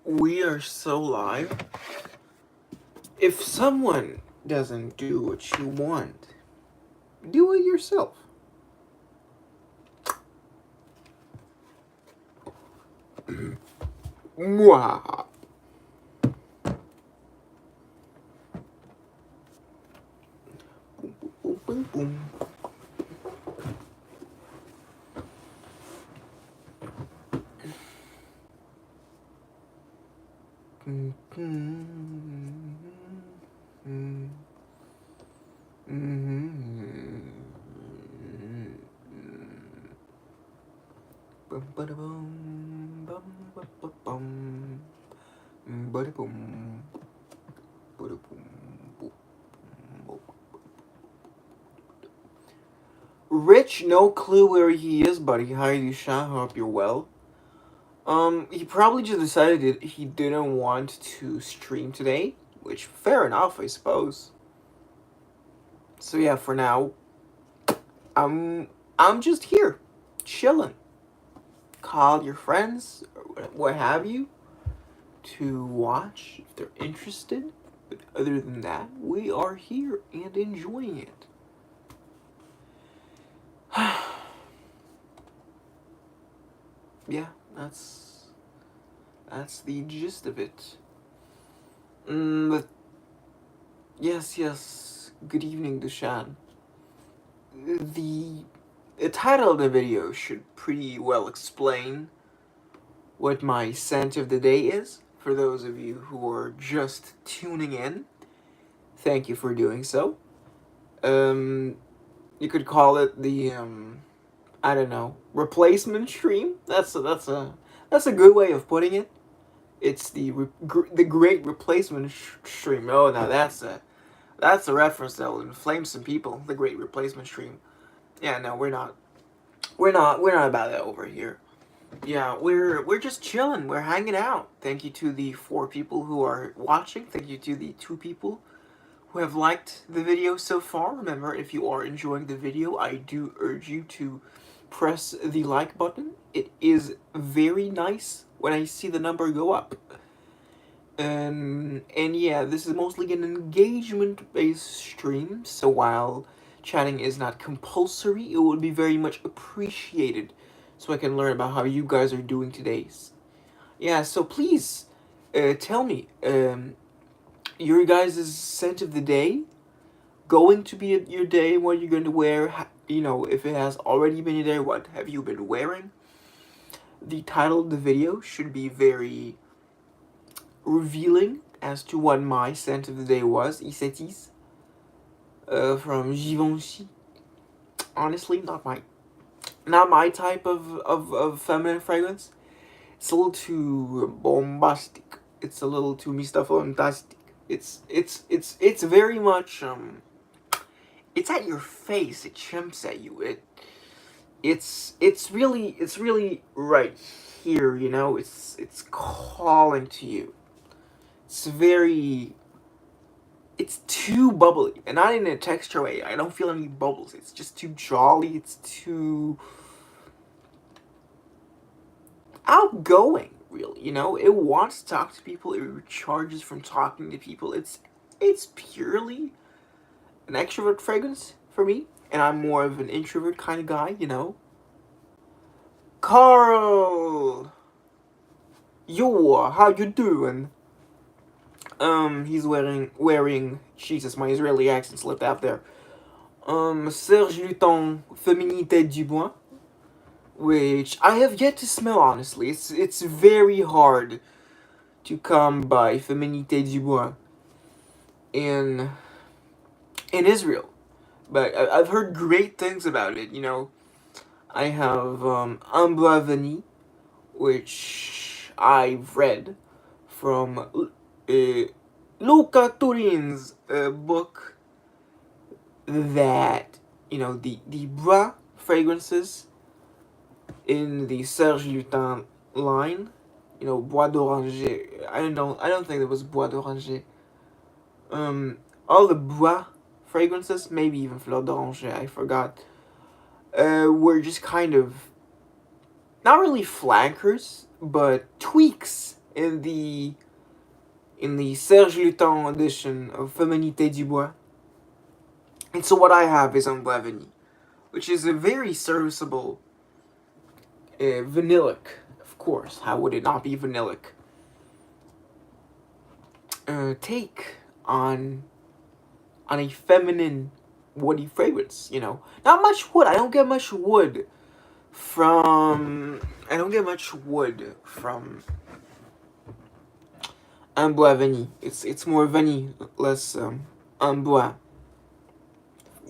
We are so live. If someone doesn't do what you want, do it yourself. Mwah. Boom, boom, boom. Rich, no clue where he is, buddy. Hi, Ysatis. Hope you're well. He probably just decided that he didn't want to stream today, which fair enough, I suppose. So yeah, for now, I'm just here, chilling. Call your friends or what have you to watch if they're interested. But other than that, we are here and enjoying it. Yeah, that's the gist of it. But yes. Good evening, Dushan. The title of the video should pretty well explain what my scent of the day is. For those of you who are just tuning in, thank you for doing so. You could call it the I don't know, replacement stream. That's a good way of putting it. It's the great replacement stream. Oh, now that's a reference that will inflame some people. The great replacement stream. Yeah, no, we're not about that over here. Yeah, we're just chilling. We're hanging out. Thank you to the 4 people who are watching. Thank you to the 2 people who have liked the video so far. Remember, if you are enjoying the video, I do urge you to press the like button. It is very nice when I see the number go up. And yeah, this is mostly an engagement-based stream, so while chatting is not compulsory, it would be very much appreciated so I can learn about how you guys are doing today. Yeah, so please, tell me, your guys' scent of the day, going to be your day, what you're going to wear, you know, if it has already been your day, what have you been wearing? The title of the video should be very revealing as to what my scent of the day was. Ysatis, from Givenchy. Honestly, not my type of feminine fragrance. It's a little too bombastic. It's a little too Mr. Fantastic. It's very much it's at your face. It chimps at you. It's really right here. You know, it's calling to you. It's too bubbly, and not in a texture way. I don't feel any bubbles. It's just too jolly. It's too outgoing, really. You know, it wants to talk to people. It recharges from talking to people. It's purely an extrovert fragrance for me, and I'm more of an introvert kind of guy. You know. Carl, yo, how you doing? He's wearing Jesus, my Israeli accent slipped out there. Serge Luton, Féminité du Bois, which I have yet to smell, honestly. It's very hard to come by Féminité du Bois in Israel, but I've heard great things about it. You know, I have Un Bois Veni, which I've read from Luca Turin's book, that, you know, the Bois fragrances in the Serge Lutin line, you know, Bois d'Oranger. I don't think it was Bois d'Oranger. All the Bois fragrances, maybe even Fleur d'Oranger, I forgot, were just kind of not really flankers, but tweaks in the Serge Luton edition of Féminité du Bois. And so what I have is Unblaveny, which is a very serviceable vanillic, of course. How would it not be vanillic? Take on a feminine woody fragrance. Not much wood. I don't get much wood from Unblaveny. It's more vanille, less Unbois.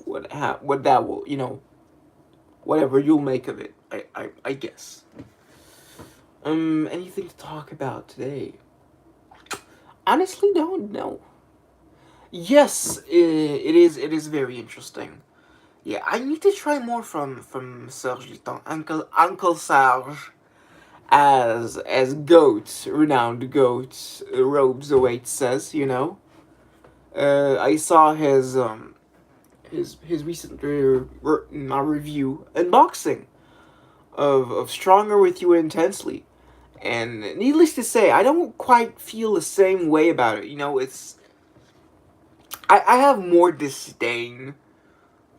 What that will, whatever you'll make of it. I guess. Anything to talk about today? Honestly, don't know. Yes, it is very interesting. Yeah, I need to try more from Serge Luton, Uncle Serge, as goat, renowned goat, robes await says. I saw his recent review unboxing of Stronger with You Intensely. And needless to say, I don't quite feel the same way about it. I have more disdain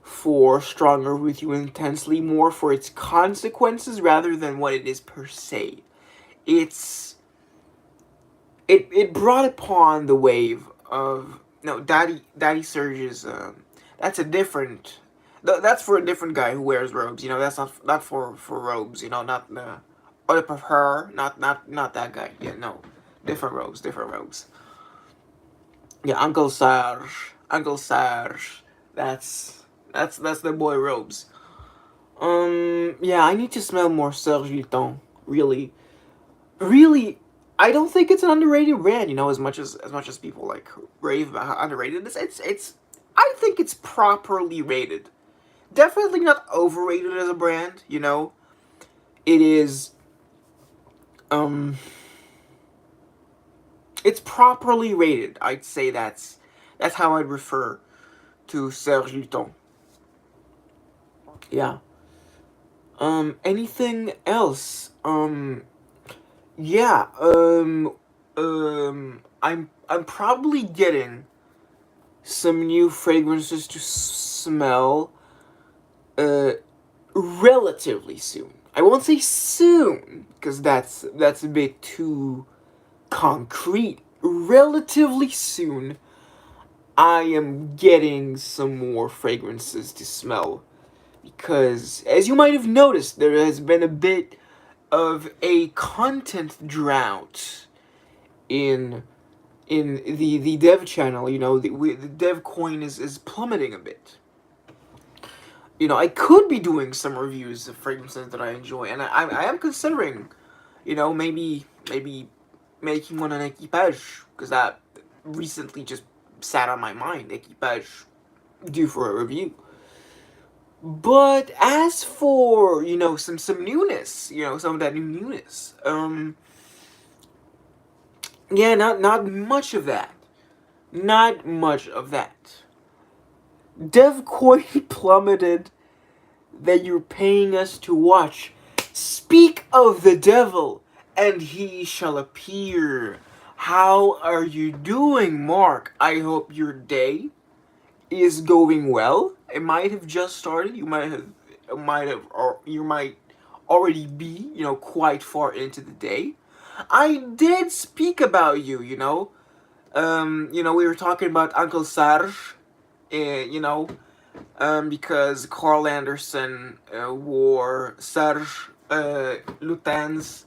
for Stronger with You Intensely, more for its consequences rather than what it is per se. It brought upon the wave of no Daddy Serge's. That's a different. That's for a different guy who wears robes. That's not for robes. Not the other of her. Not that guy. Yeah, no, different robes. Different robes. Yeah, Uncle Serge. Uncle Serge. That's the boy robes. Yeah, I need to smell more Serge Luton. Really, really, I don't think it's an underrated brand. As much as people like rave about how underrated it is. It's. I think it's properly rated. Definitely not overrated as a brand. It is. It's properly rated. I'd say that's how I'd refer to Serge Luton. Yeah. Anything else? Yeah. I'm probably getting some new fragrances to smell. Relatively soon. I won't say soon because that's a bit too concrete. Relatively soon, I am getting some more fragrances to smell because, as you might have noticed, there has been a bit of a content drought in the dev channel. The dev coin is plummeting a bit. I could be doing some reviews of fragrances that I enjoy, and I am considering, maybe making one on Equipage, because that recently just sat on my mind. Equipage, due for a review. But as for, some newness, some of that new newness, yeah, not much of that. Not much of that. DevCoin plummeted that you're paying us to watch. Speak of the devil, and he shall appear. How are you doing, Mark? I hope your day is going well. It might have just started. You might already be, quite far into the day. I did speak about you, we were talking about Uncle Serge, because Carl Anderson wore Serge Lutin's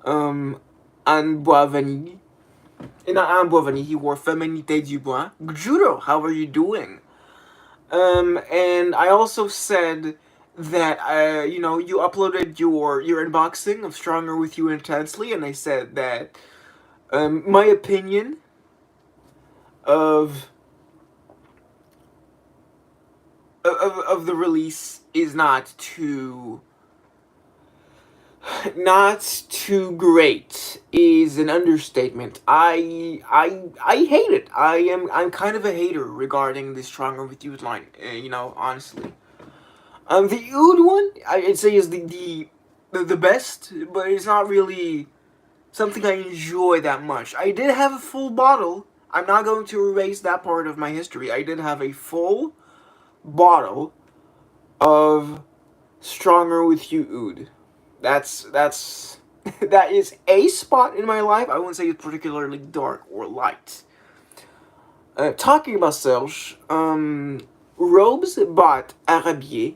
Unbois. Not Unbois, he wore Féminité du Bois. Judo, how are you doing? And I also said that, you uploaded your unboxing of Stronger With You Intensely, and I said that my opinion of the release is not too great is an understatement. I hate it. I'm kind of a hater regarding the Stronger With You line. Honestly. The Oud one I'd say is the best, but it's not really something I enjoy that much. I did have a full bottle. I'm not going to erase that part of my history. I did have a full bottle of Stronger With You Oud. That's that is a spot in my life. I wouldn't say it's particularly dark or light. Talking about Serge, Robes Bot Arabier.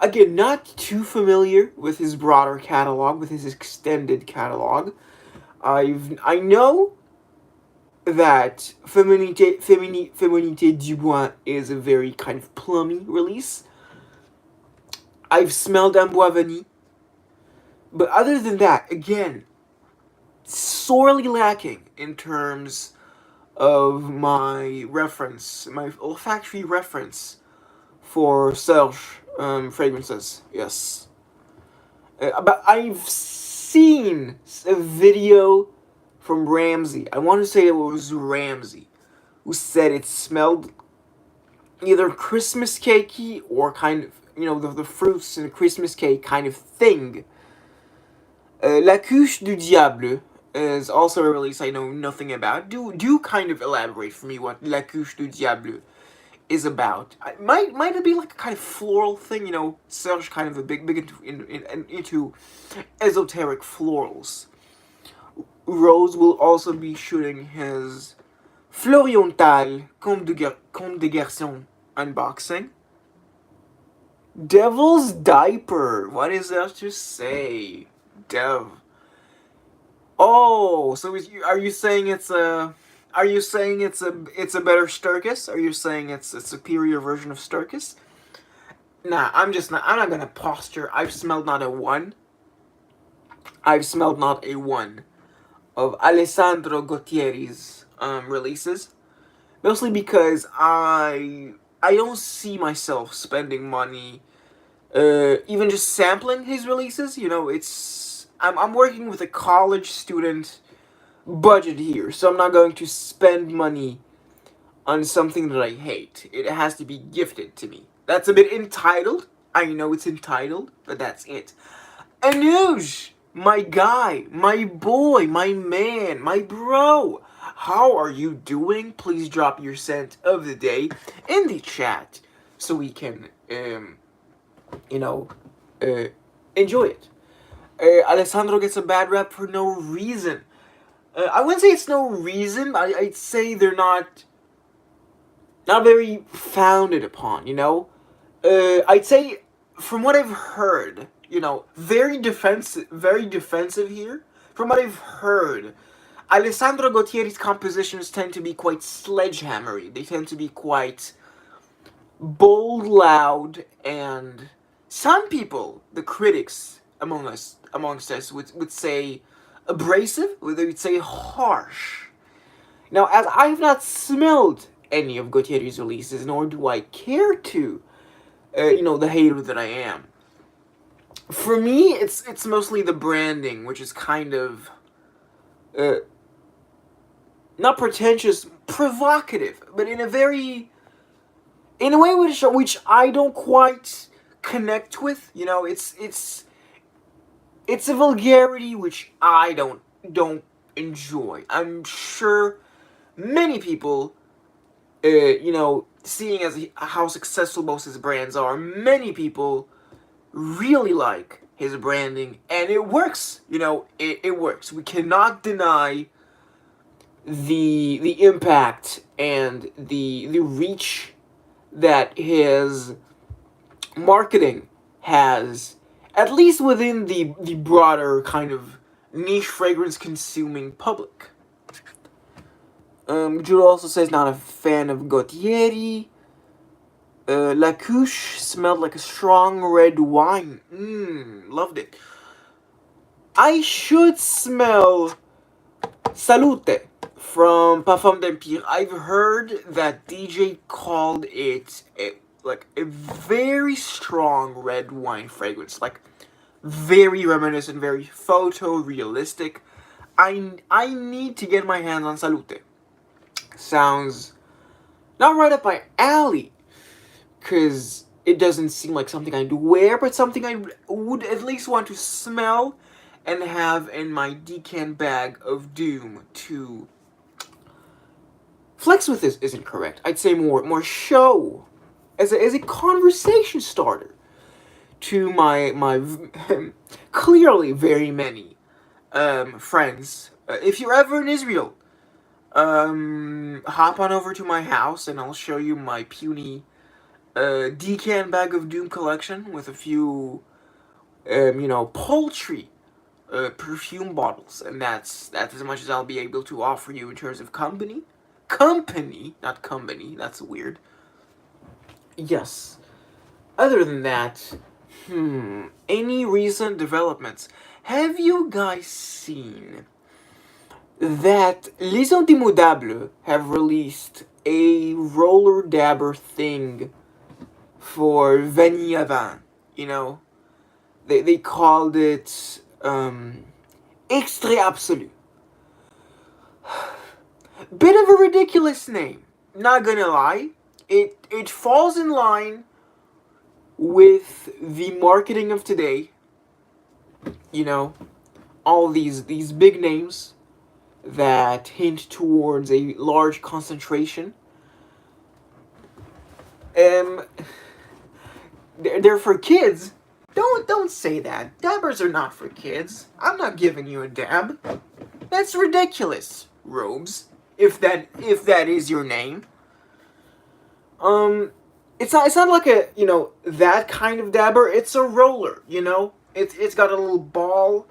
Again, not too familiar with his broader catalog, with his extended catalog. I know that Féminité Dubois is a very kind of plummy release. I've smelled Amboise, but other than that, again, sorely lacking in terms of my reference, my olfactory reference for Serge fragrances. Yes. But I've seen a video from Ramsey. I want to say it was Ramsey who said it smelled either Christmas cakey or kind of, the fruits in a Christmas cake kind of thing. La Couche du Diable is also a release I know nothing about. Do kind of elaborate for me what La Couche du Diable is about. Might it be like a kind of floral thing? Serge kind of a big into esoteric florals. Rose will also be shooting his Floriental Comte de Garçon unboxing. Devil's Diaper. What is there to say? Dev. Oh, so are you saying it's a? Are you saying it's a better Sturgis? Are you saying it's a superior version of Sturgis? Nah, I'm not gonna posture. I've smelled not a one of Alessandro Gutierrez's releases. Mostly because I don't see myself spending money, even just sampling his releases. I'm working with a college student budget here, so I'm not going to spend money on something that I hate. It has to be gifted to me. That's a bit entitled. I know it's entitled, but that's it. Anuj, my guy, my boy, my man, my bro, how are you doing? Please drop your scent of the day in the chat so we can, enjoy it. Alessandro gets a bad rap for no reason. I wouldn't say it's no reason. I'd say they're not very founded upon. I'd say from what I've heard, very defensive here. From what I've heard, Alessandro Gautier's compositions tend to be quite sledgehammery. They tend to be quite bold, loud, and some people, the critics amongst us, would say abrasive, or they would say harsh. Now, as I've not smelled any of Gautier's releases, nor do I care to, the hater that I am. For me, it's mostly the branding, which is kind of, not pretentious, provocative, but in a way which I don't quite connect with. It's a vulgarity which I don't enjoy. I'm sure many people, seeing as how successful most of his brands are, many people really like his branding, and it works. It works. We cannot deny the impact and the reach that his marketing has, at least within the broader kind of niche fragrance consuming public. Jude also says not a fan of Gautier. La Couche smelled like a strong red wine. Loved it. I should smell Salute from Parfum d'Empire. I've heard that DJ called it a very strong red wine fragrance, like very reminiscent, very photorealistic. I need to get my hands on Salute. Sounds not right up my alley, because it doesn't seem like something I'd wear, but something I would at least want to smell and have in my decan bag of doom to flex with this isn't correct. I'd say more show as a conversation starter to my clearly very many friends. If you're ever in Israel, hop on over to my house and I'll show you my puny decan bag of doom collection with a few paltry perfume bottles, and that's as much as I'll be able to offer you in terms of company. Company, not company. That's weird. Yes. Other than that, any recent developments? Have you guys seen that Les Indémodables have released a roller dabber thing for Vanilla Van? You know, they called it Extrait Absolu. Bit of a ridiculous name, not gonna lie. It falls in line with the marketing of today. You know, all these big names that hint towards a large concentration. They're for kids. Don't say that. Dabbers are not for kids. I'm not giving you a dab. That's ridiculous, Robes. If that is your name. It's not like a that kind of dabber. It's a roller. It's got a little ball,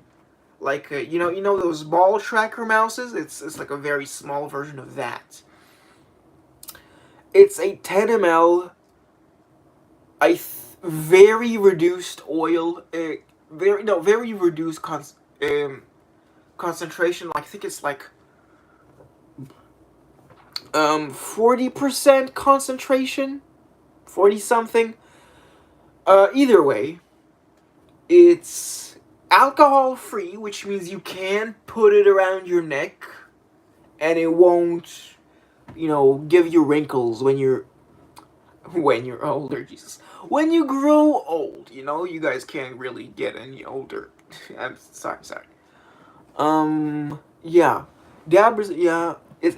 like those ball tracker mouses. It's like a very small version of that. It's a 10 ml. Very reduced oil. Very reduced concentration. I think it's like 40% concentration, 40 something. Either way, it's alcohol free, which means you can put it around your neck and it won't, give you wrinkles when you're older. Jesus, when you grow old, you guys can't really get any older. I'm sorry. Yeah, dabbers. Yeah, it's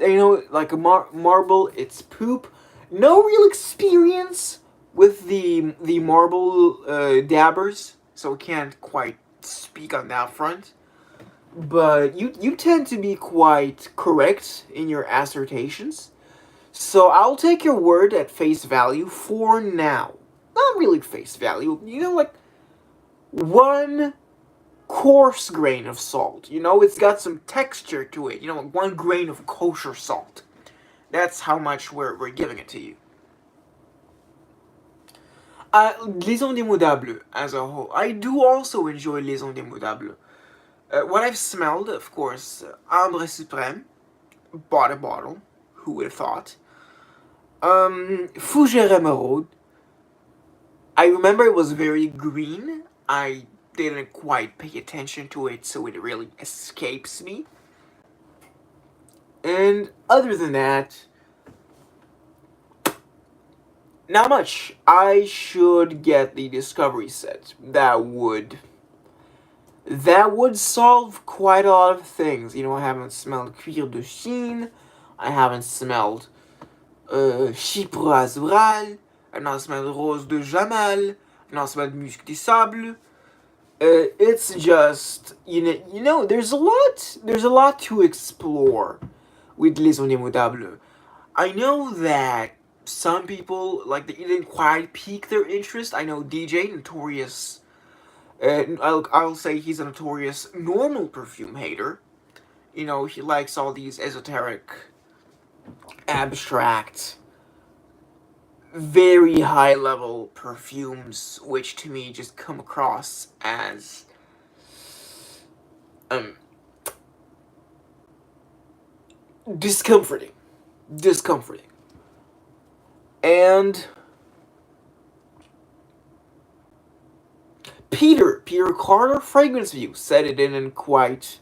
like a marble. It's poop. No real experience with the marble dabbers, so can't quite speak on that front. But you tend to be quite correct in your assertions. So I'll take your word at face value for now. Not really face value. Like one coarse grain of salt. It's got some texture to it. Like 1 grain of kosher salt. That's how much we're giving it to you. Les Indémodables as a whole. I do also enjoy Les Indémodables. What I've smelled, of course, Ambre Suprême. Bought a bottle. Who would have thought? Fougère Emeraude. I remember it was very green. I didn't quite pay attention to it, so it really escapes me. And other than that, not much. I should get the Discovery set. That would solve quite a lot of things. I haven't smelled Cuir de Chine. I haven't smelled Chypre Azural. I've not smelled Rose de Jamal. I've not smelled Musc des Sables. It's just there's a lot to explore with Les Indémodables. I know that some people they didn't quite pique their interest. I know DJ Notorious. I'll say he's a notorious normal perfume hater. He likes all these esoteric, abstract, very high level perfumes, which to me just come across as discomforting. And Peter Carter Fragrance View said it didn't quite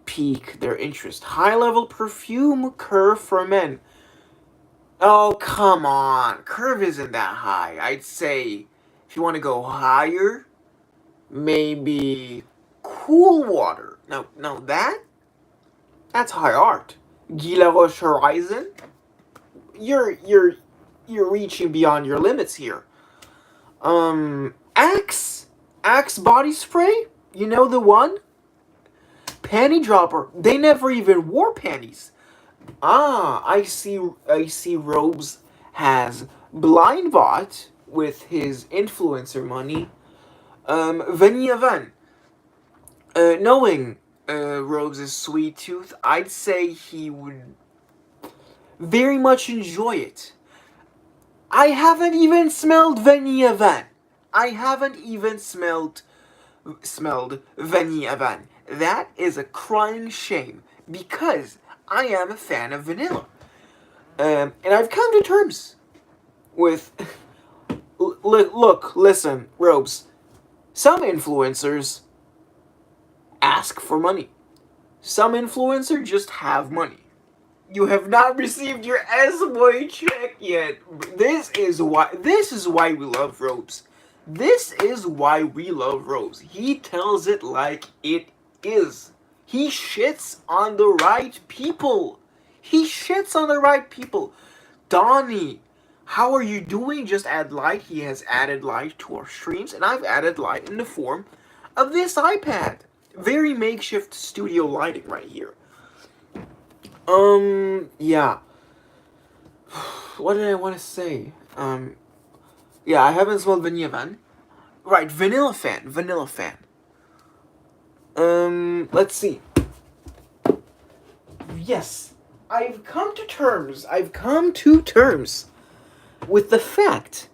pique their interest. High level perfume curve for men. Oh, come on. Curve isn't that high. I'd say if you want to go higher, maybe cool water. Now that's high art. Guy Laroche Horizon, you're reaching beyond your limits here. Axe body spray. You know the one? Panty dropper. They never even wore panties. Ah, I see. Robes has Blindbot with his influencer money. Vanilla Van. Knowing Robes' sweet tooth, I'd say he would very much enjoy it. I haven't even smelled Vanilla Van. I haven't even smelled Vanilla Van. That is a crying shame because I am a fan of vanilla. And I've come to terms with. Look, listen, Robes. Some influencers ask for money. Some influencers just have money. You have not received your S-Boy check yet. This is why we love Robes. This is why we love Robes. He tells it like it is. He shits on the right people. He shits on the right people. Donnie, how are you doing? Just add light. He has added light to our streams, and I've added light in the form of this iPad. Very makeshift studio lighting right here. Yeah. What did I want to say? Yeah, I haven't smelled Vanilla Van. Right, Vanilla Fan. Let's see. Yes, I've come to terms with the fact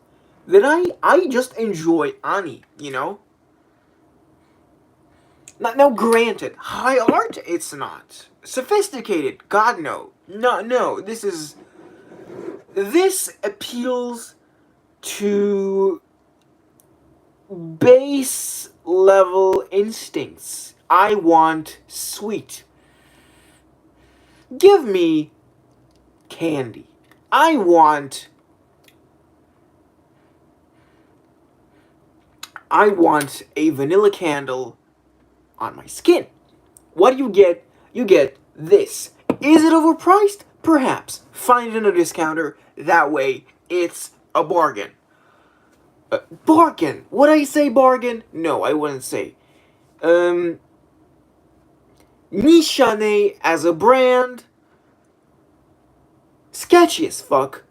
that I just enjoy Ani, you know? Now, granted, high art, it's not. Sophisticated, God, no. No, this appeals to base level instincts. I want sweet. Give me candy. I want a vanilla candle on my skin. What do you get? You get this. Is it overpriced? Perhaps. Find it in a discounter. That way, it's a bargain. Bargain. Would I say bargain? No, I wouldn't say. Nishane as a brand. Sketchy as fuck.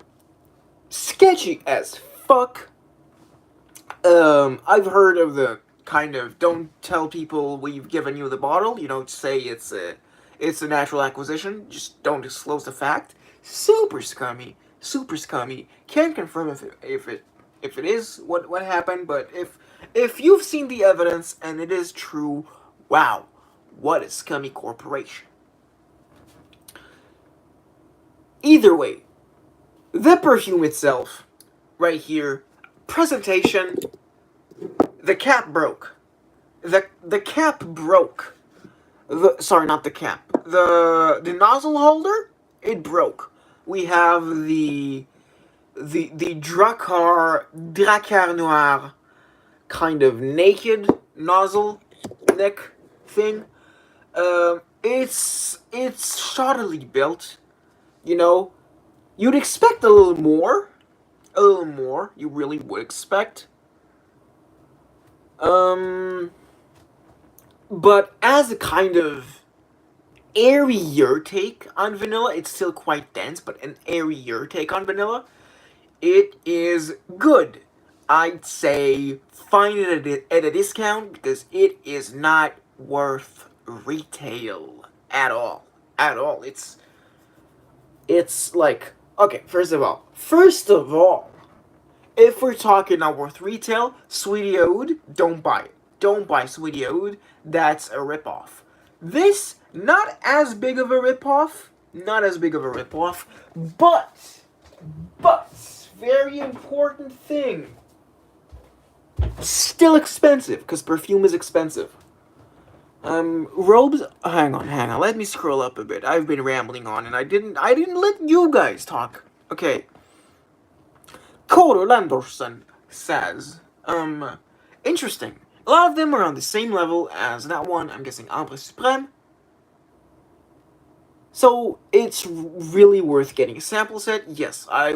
I've heard of the kind of don't tell people we've given you the bottle. You don't say it's a natural acquisition. Just don't disclose the fact. Super scummy. Can't confirm if it is what happened, but if you've seen the evidence and it is true, wow, what a scummy corporation. Either way, the perfume itself, right here, presentation, the cap broke. The cap broke. Sorry, not the cap. The nozzle holder, it broke. We have the Dracar Noir kind of naked nozzle neck thing. It's shoddily built. You know, you'd expect a little more. You really would expect. But as a kind of airier take on vanilla, it's still quite dense, but an airier take on vanilla, it is good. I'd say find it at a discount because it is not worth retail at all. It's like, okay, first of all, if we're talking not worth retail, Sweetie Ode, don't buy it. Don't buy Sweetie Ode. That's a ripoff. This, not as big of a ripoff, but, very important thing, still expensive, because perfume is expensive. Robes, hang on, let me scroll up a bit. I've been rambling on, and I didn't let you guys talk. Okay. Koro Landorsen says, interesting. A lot of them are on the same level as that one. I'm guessing Ambre Supreme. So it's really worth getting a sample set. Yes, I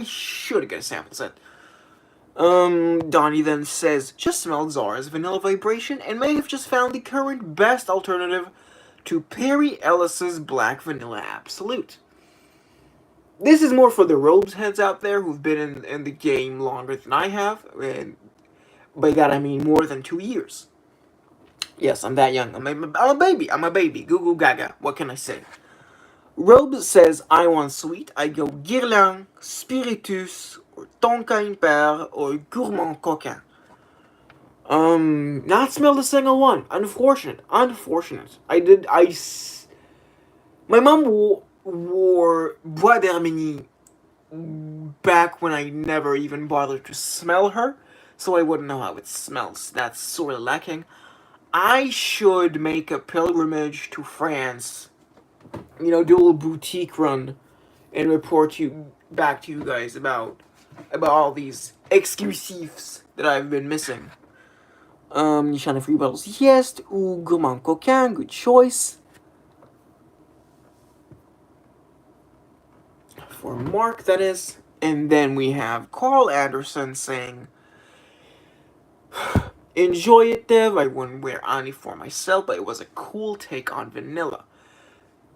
should get a sample set. Donnie then says, just smelled Zara's Vanilla Vibration and may have just found the current best alternative to Perry Ellis's Black Vanilla Absolute. This is more for the robes heads out there who've been in the game longer than I have, and by that I mean more than 2 years. Yes, I'm that young. I'm a baby. I'm a baby. Goo goo gaga. What can I say? Robes says, I want sweet. I go Guerlain, Spiritus, or Tonka Impair, or Gourmand Coquin. Not smell the single one. Unfortunate. My mom wore Bois d'Armenie back when I never even bothered to smell her, so I wouldn't know how it smells. That's sort of lacking. I should make a pilgrimage to France, do a little boutique run, and report back to you guys about all these exclusives that I've been missing. Nishana Free Bottles, yes, ou Gourmand Coquin, good choice. For Mark, that is. And then we have Carl Anderson saying, enjoy it, Dev. I wouldn't wear any for myself, but it was a cool take on vanilla.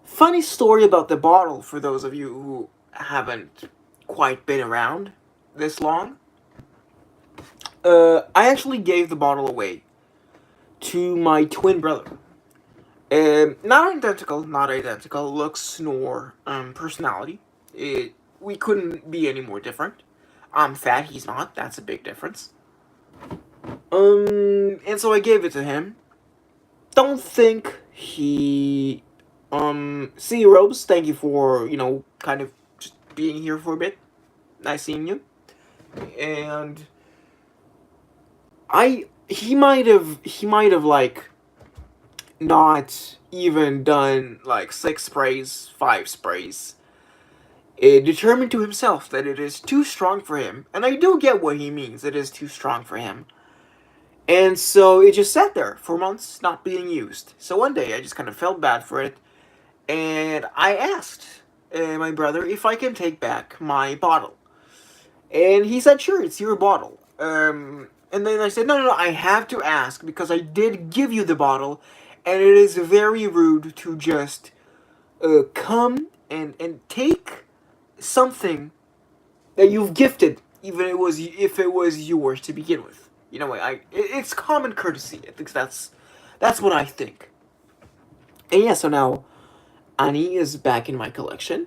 Funny story about the bottle for those of you who haven't quite been around this long. I actually gave the bottle away to my twin brother. Not identical looks nor personality. We couldn't be any more different. I'm fat, he's not. That's a big difference. And so I gave it to him. Don't think he... see you, Robes. Thank you for, kind of just being here for a bit. Nice seeing you. And... He might have, like, not even done, like, 6 sprays, 5 sprays. Determined to himself that it is too strong for him. And I do get what he means. It is too strong for him. And so it just sat there for months, not being used. So one day I just kind of felt bad for it. And I asked my brother if I can take back my bottle. And he said, sure, it's your bottle. And then I said, no, I have to ask because I did give you the bottle. And it is very rude to just come and take something that you've gifted, even if it was yours to begin with. It's common courtesy. I think that's what I think. And yeah, so now Annie is back in my collection.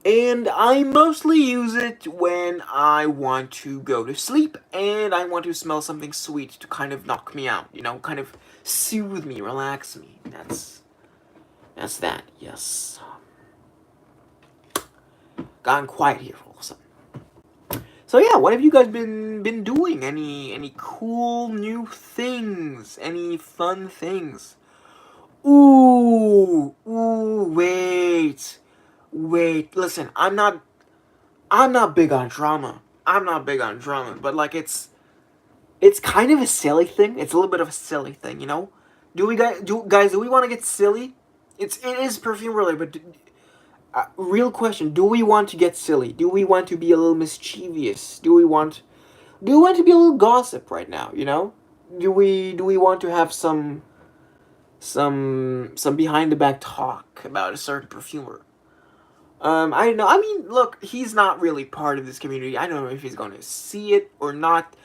And I mostly use it when I want to go to sleep and I want to smell something sweet to kind of knock me out, kind of soothe me, relax me. That's that, yes. Gone quiet here all of a sudden. So yeah, what have you guys been doing? Any cool new things? Any fun things? Ooh, wait. Listen, I'm not big on drama. But like it's kind of a silly thing. It's a little bit of a silly thing, Do we want to get silly? It is perfume related, but real question: do we want to get silly? Do we want to be a little mischievous? Do we want to be a little gossip right now? Do we want to have some behind the back talk about a certain perfumer? I don't know. I mean, look, he's not really part of this community. I don't know if he's going to see it or not.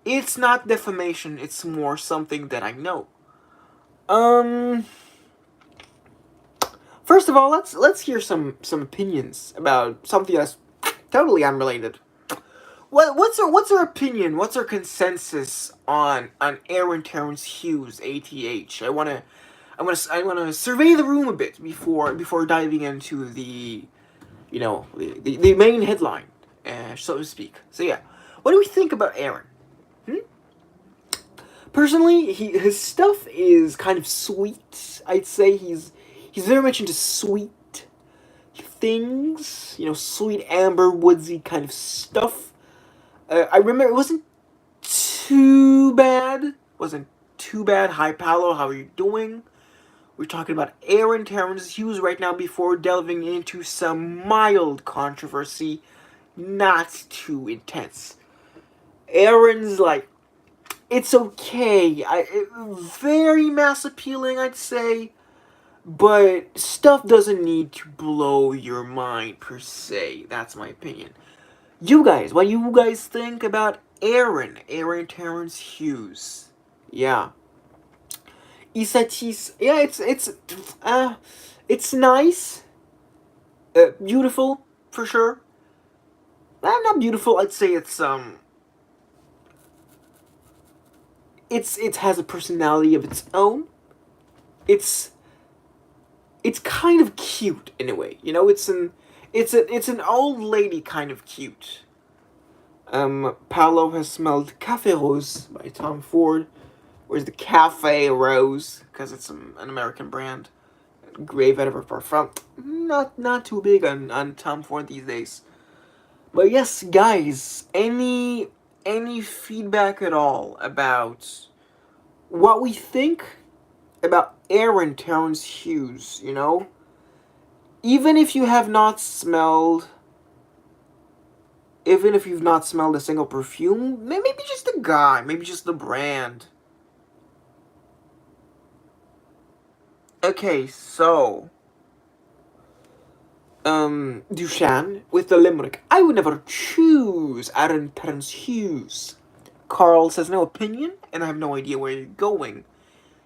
It's not defamation. It's more something that I know. First of all, let's hear some opinions about something that's totally unrelated. What's our opinion? What's our consensus on Aaron Terrence Hughes ATH? I wanna survey the room a bit before diving into the main headline, so to speak. So yeah, what do we think about Aaron? Personally, his stuff is kind of sweet. I'd say he's very much into sweet things, sweet amber woodsy kind of stuff. I remember it wasn't too bad. Wasn't too bad. Hi, Paolo. How are you doing? We're talking about Aaron Terrence Hughes right now before delving into some mild controversy. Not too intense. Aaron's like, it's okay. Very mass appealing, I'd say. But stuff doesn't need to blow your mind, per se. That's my opinion. You guys, what do you guys think about Aaron Terrence Hughes? Yeah. Ysatis, yeah, it's nice. Beautiful, for sure. Not beautiful, I'd say it has a personality of its own. It's it's kind of cute in a way. You know, it's an old lady kind of cute. Paolo has smelled Café Rose by Tom Ford. Where's the Cafe Rose? Because it's an American brand. Grave out of her parfum. Not too big on Tom Ford these days. But yes, guys, any feedback at all about what we think about Aaron Terrence Hughes, you know? Even if you have not smelled even if you've not smelled a single perfume, maybe just the guy, maybe just the brand. Okay, so Dushan with the limerick. I would never choose Aaron Terrence Hughes. Carl says no opinion, and I have no idea where you're going.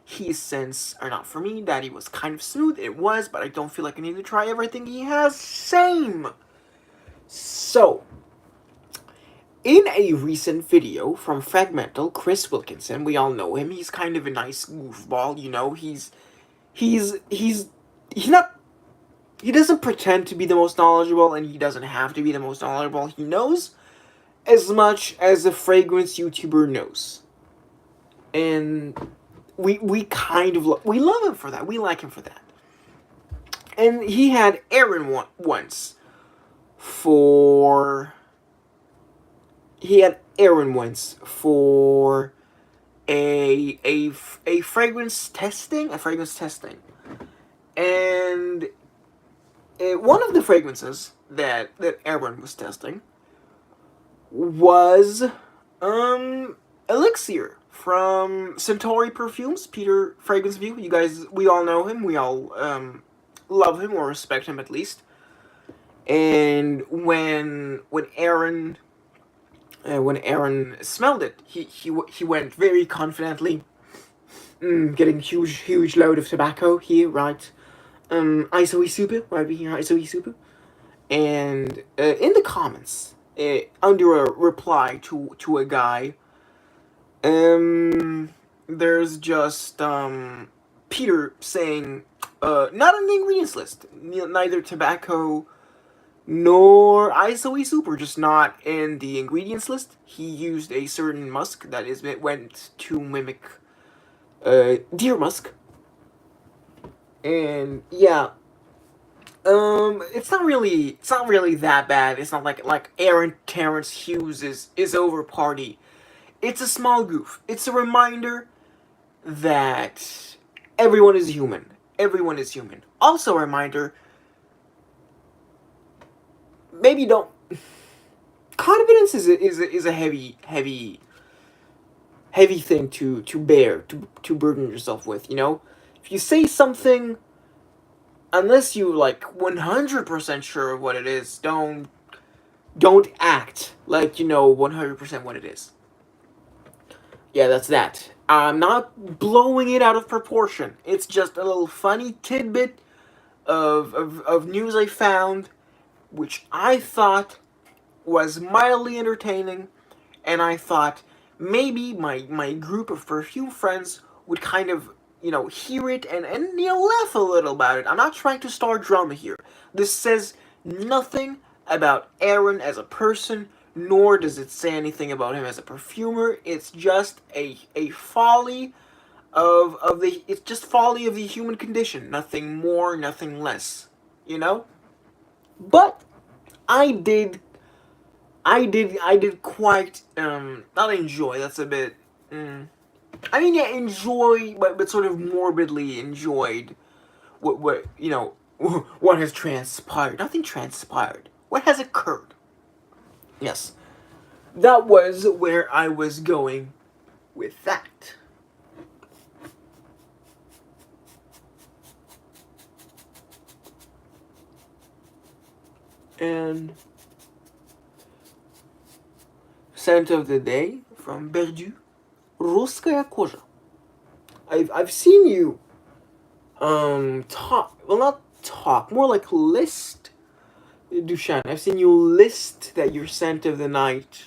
His scents are not for me. Daddy was kind of smooth. It was, but I don't feel like I need to try everything he has. Same. So, in a recent video from Fragmental, Chris Wilkinson, we all know him. He's kind of a nice goofball, you know. He's not. He doesn't pretend to be the most knowledgeable, and he doesn't have to be the most knowledgeable. He knows as much as a fragrance YouTuber knows, and we kind of we love him for that. We like him for that. And he had Aaron once for a fragrance testing, and one of the fragrances that Aaron was testing was Elixir from Centauri Perfumes, Peter Fragrance View. You guys, we all know him. We all love him or respect him at least. And when Aaron smelled it, he went very confidently, getting huge load of tobacco here, right? ISO super, right here, ISO super. And in the comments, under a reply to a guy, there's just Peter saying, not on the ingredients list, neither tobacco nor ISO super, just not in the ingredients list. He used a certain musk that went to mimic deer musk. And yeah, it's not really that bad. It's not like Aaron Terrence Hughes is over party. It's a small goof. It's a reminder that everyone is human. Everyone is human. Also a reminder, maybe don't. Confidence is a heavy thing to bear, to burden yourself with, you know? If you say something, unless you 100% sure of what it is, don't act like you know 100% what it is. Yeah, that's that. I'm not blowing it out of proportion. It's just a little funny tidbit of news I found, which I thought was mildly entertaining, and I thought maybe my group of perfume friends would kind of, hear it and laugh a little about it. I'm not trying to start drama here. This says nothing about Aaron as a person, nor does it say anything about him as a perfumer. It's just a folly it's just folly of the human condition. Nothing more, nothing less. You know? But I did I did quite not enjoy. That's a bit. I mean, yeah, enjoy, but sort of morbidly enjoyed what what has transpired. Nothing transpired. What has occurred? Yes, that was where I was going with that. And scent of the day from Berdu, Ruskaya Koja. I've seen you talk, well, not talk, more like list, Dushan. I've seen you list that your scent of the night,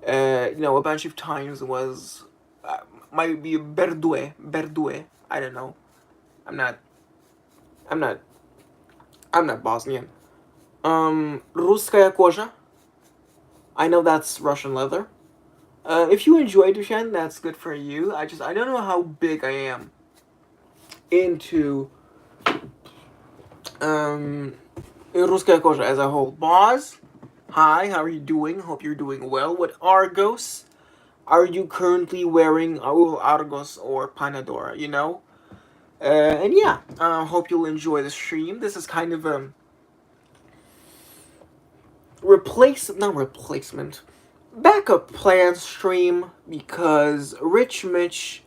a bunch of times was, uh, might be Berdue. I don't know. I'm not. I'm not. I'm not Bosnian. Ruskaya Koja. I know that's Russian leather. If you enjoy Dushan, that's good for you. I don't know how big I am into um Ruskaya Koja as a whole. Boz, hi, how are you doing? Hope you're doing well. What Argos are you currently wearing? Argos or Panadora, you know? And yeah, hope you'll enjoy the stream. This is kind of a not replacement, backup plan stream because Rich Mitch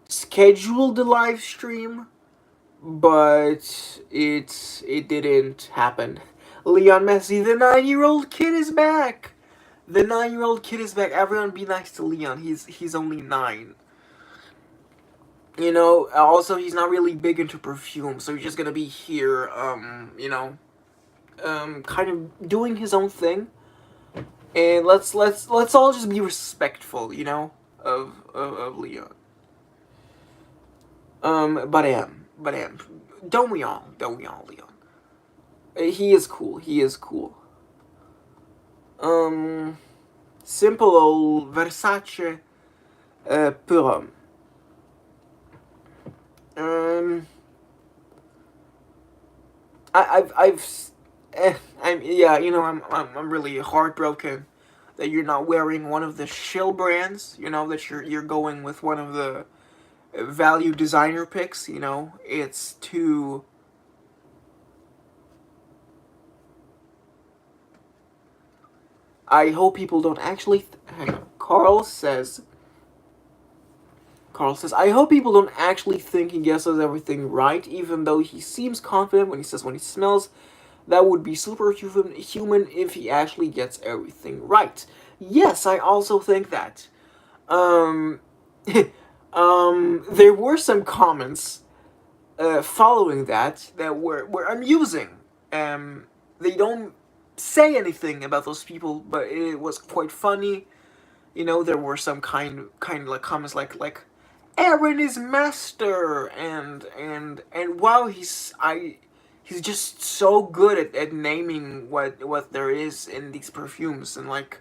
scheduled the live stream, but it didn't happen. Leon Messi, the 9-year-old kid is back. The 9-year-old kid is back. Everyone be nice to Leon. He's only 9. Also he's not really big into perfume, so he's just gonna be here, kind of doing his own thing. And let's all just be respectful, of Leon. But I am. Don't we all, Leon? He is cool. He is cool. Simple old Versace, Purum. I'm really heartbroken that you're not wearing one of the shill brands. That you're going with one of the value designer picks. It's too. I hope people don't actually. Hang on. Carl says, I hope people don't actually think he guesses everything right, even though he seems confident when he says when he smells. That would be superhuman if he actually gets everything right. Yes, I also think that. There were some comments following that were amusing. They don't say anything about those people, but it was quite funny. There were some kind of like comments like Aaron is master and wow, he's just so good at naming what there is in these perfumes, and like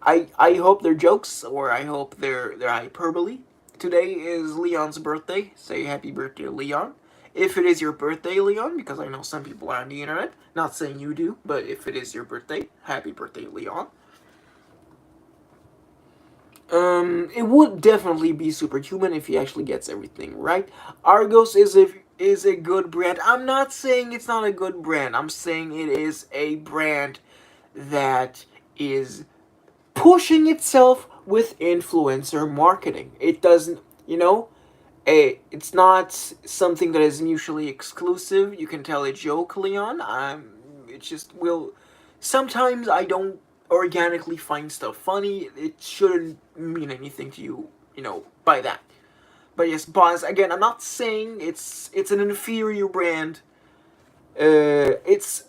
I hope they're jokes, or I hope they're hyperbole. Today is Leon's birthday. Say happy birthday, Leon. If it is your birthday, Leon, because I know some people are on the internet, not saying you do, but if it is your birthday, happy birthday, Leon. It would definitely be superhuman if he actually gets everything right. Argos is a good brand. I'm not saying it's not a good brand. I'm saying it is a brand that is pushing itself with influencer marketing. It doesn't, it's not something that is mutually exclusive. You can tell a joke, Leon. It just will. Sometimes I don't organically find stuff funny. It shouldn't mean anything to you, by that. But yes, Boz, again, I'm not saying it's an inferior brand. It's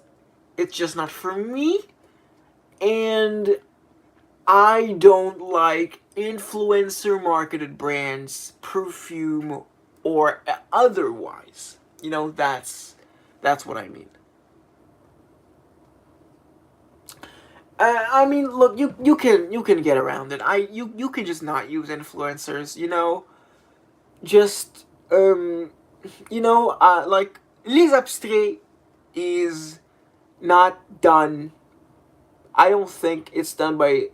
just not for me, and I don't like influencer marketed brands, perfume or otherwise. That's what I mean. I mean, look, you can get around it. You can just not use influencers. Just like Les Abstraits is not done I don't think it's done by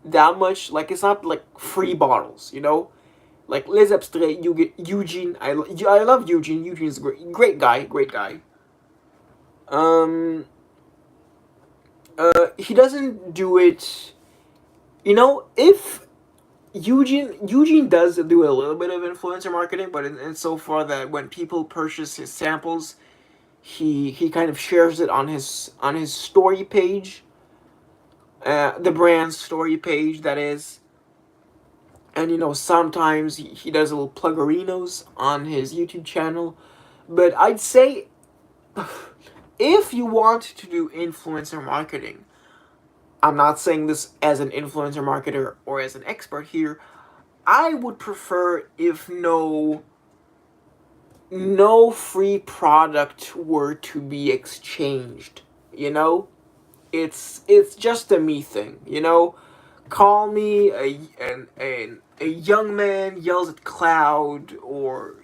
that much. Like, it's not like free bottles, you know. Like Les Abstraits, you get Eugene. I love Eugene. Eugene's a great guy, great guy. Um, he doesn't do it. You know, if Eugene does do a little bit of influencer marketing, but in so far that when people purchase his samples, he kind of shares it on his story page, the brand's story page, that is. And you know, sometimes he does little pluggerinos on his YouTube channel. But I'd say, if you want to do influencer marketing, I'm not saying this as an influencer marketer or as an expert here, I would prefer if no free product were to be exchanged. You know, it's just a me thing. You know, call me a young man yells at cloud, or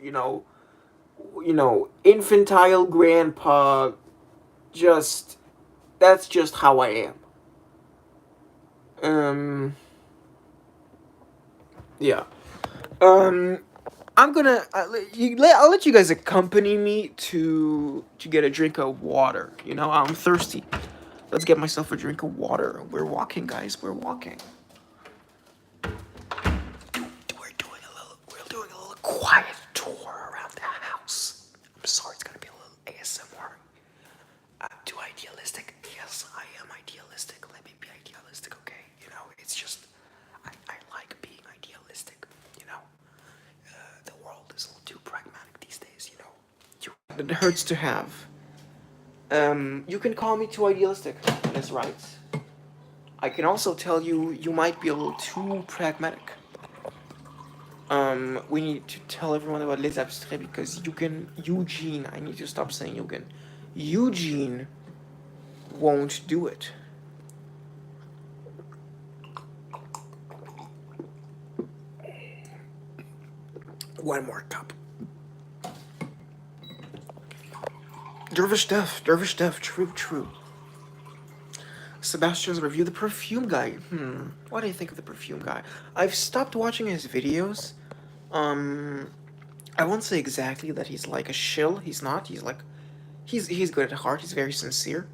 infantile grandpa. Just That's just how I am. Yeah. Um, I'll let you guys accompany me to get a drink of water. You know, I'm thirsty. Let's get myself a drink of water. We're walking, guys. We're walking. We're doing a little quiet tour around the house. I'm sorry, it's gonna be a little ASMR. I'm too idealistic. Yes, I am idealistic. Let me be idealistic, okay? You know, it's just I like being idealistic. You know, the world is a little too pragmatic these days. You know, it hurts to have. You can call me too idealistic. That's right. I can also tell you you might be a little too pragmatic. We need to tell everyone about Les Abstraits because Eugene, I need to stop saying Eugene won't do it. One more cup. Dervish Dev, true. Sebastian's review, the perfume guy. What do you think of the perfume guy? I've stopped watching his videos. I won't say exactly that he's like a shill. He's not. He's good at heart. He's very sincere.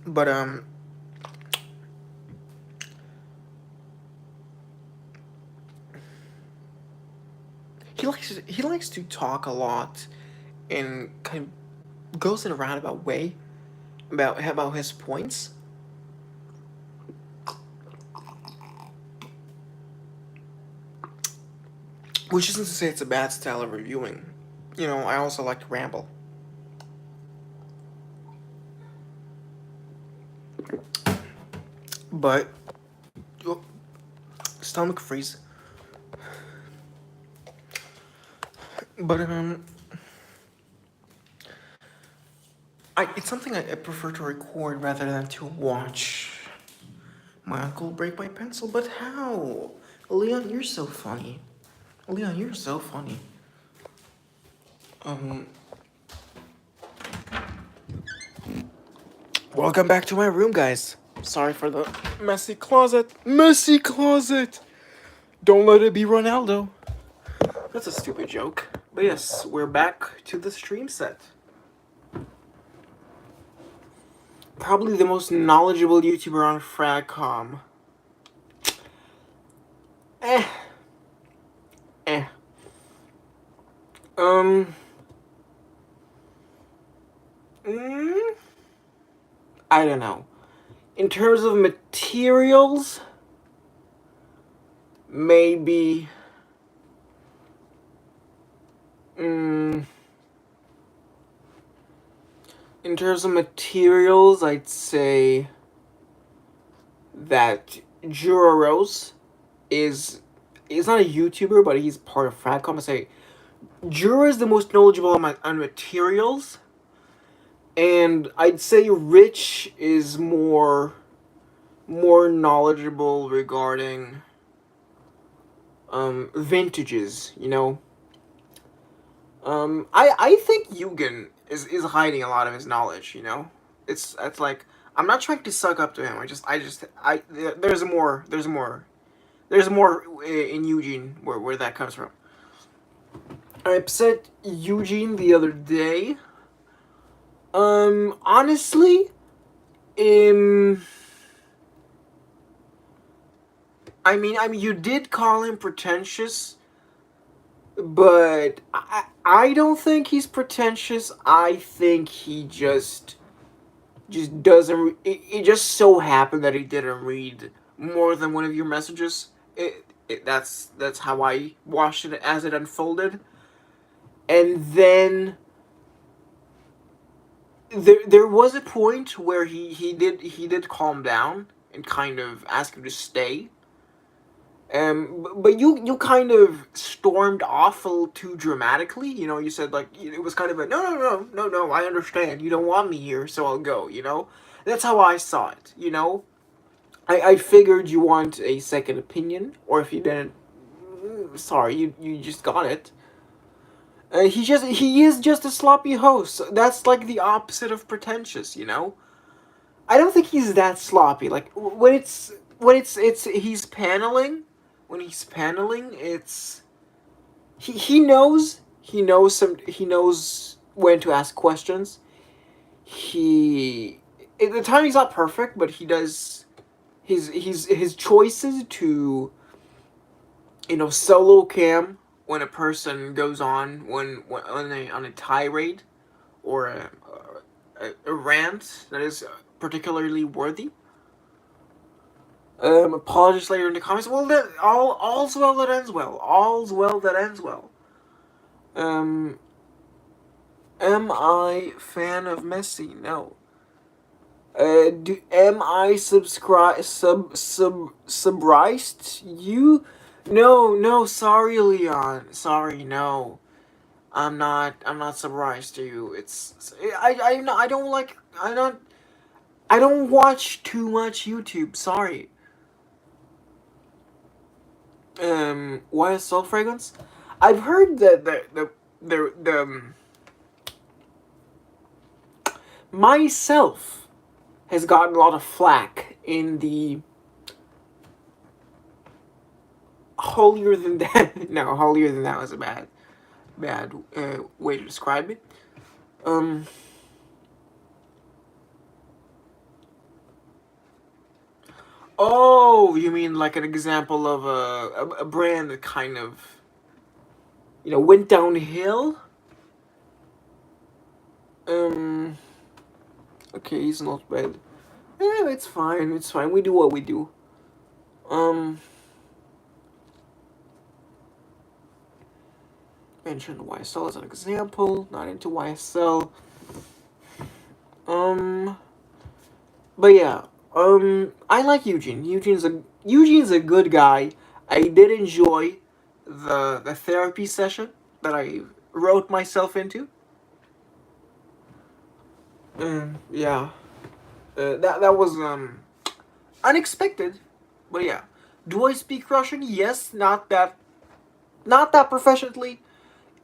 But he likes to talk a lot, and kind of goes in a roundabout way about his points. Which isn't to say it's a bad style of reviewing. You know, I also like to ramble. But stomach freeze. But it's something I prefer to record rather than to watch. My uncle break my pencil, but how? Leon, you're so funny. Leon, you're so funny. Welcome back to my room, guys. Sorry for the messy closet. Messy closet! Don't let it be Ronaldo. That's a stupid joke. But yes, we're back to the stream set. Probably the most knowledgeable YouTuber on Fragcom. I don't know. In terms of materials, maybe. In terms of materials, I'd say that Juros is not a YouTuber, but he's part of Fragcom. I say Jura is the most knowledgeable on materials, and I'd say Rich is more knowledgeable regarding vintages. You know, I think Yugen is hiding a lot of his knowledge. You know, it's like I'm not trying to suck up to him. There's more in Eugene where that comes from. I upset Eugene the other day. Honestly, um, I mean, you did call him pretentious, but I don't think he's pretentious. I think he just doesn't. It just so happened that he didn't read more than one of your messages. That's how I watched it as it unfolded, and then there was a point where he did calm down and kind of ask him to stay. But you kind of stormed off a little too dramatically. You know, you said like it was kind of a no. I understand. You don't want me here, so I'll go. You know, that's how I saw it. You know, I figured you want a second opinion, or if you didn't, sorry, you just got it. He is just a sloppy host. That's like the opposite of pretentious. You know, I don't think he's that sloppy. Like when it's he's paneling. When he's paneling, it's he knows when to ask questions. He at the time he's not perfect, but he does his choices to solo cam when a person goes when on a tirade or a rant that is particularly worthy. Apologies later in the comments. Well, all's well that ends well. All's well that ends well. Um, am I fan of Messi? No. Am I subriced? You? No. Sorry, Leon. Sorry, no. I'm not surprised to you. I don't like. I don't watch too much YouTube. Sorry. YSL fragrance. I've heard that the myself has gotten a lot of flack in the holier than that. No, holier than that was a bad way to describe it. Oh, you mean like an example of a brand that kind of went downhill? Okay, he's not bad. It's fine. It's fine. We do what we do. Mentioned YSL as an example. Not into YSL. But yeah. I like Eugene. Eugene's a good guy. I did enjoy the therapy session that I wrote myself into. Yeah. That was unexpected, but yeah. Do I speak Russian? Yes, not that professionally.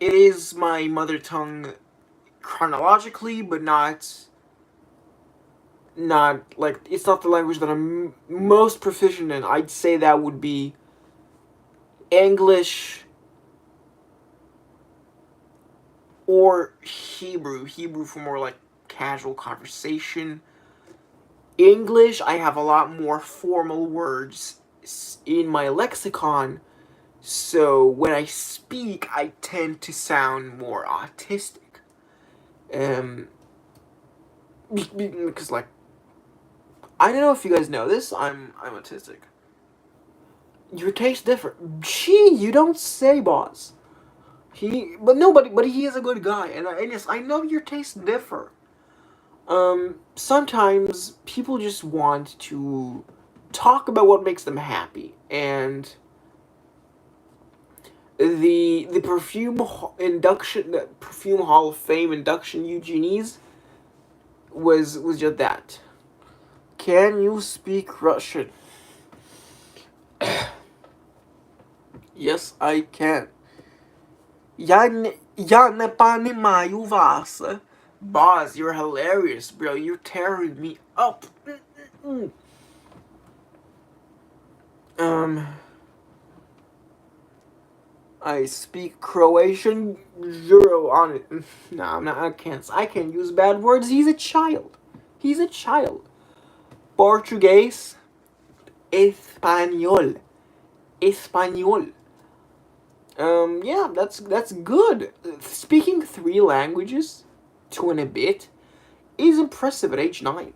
It is my mother tongue chronologically, but not like it's not the language that I'm most proficient in. I'd say that would be English or Hebrew. Hebrew for more like casual conversation. English, I have a lot more formal words in my lexicon, so when I speak, I tend to sound more autistic. Because like, I don't know if you guys know this, I'm autistic. Your taste differ. Gee, you don't say, boss. But he is a good guy, and yes, I know your tastes differ. Sometimes people just want to talk about what makes them happy, and the perfume Hall of Fame induction Eugenie's was just that. Can you speak Russian? Yes, I can. Я не понимаю вас. Boss, you're hilarious, bro. You're tearing me up. I speak Croatian. Zero on it. No, I'm not. I can't use bad words. He's a child. He's a child. Portuguese. Español. Español. Yeah, that's good. Speaking 3 languages, 2 and a bit, is impressive at age 9.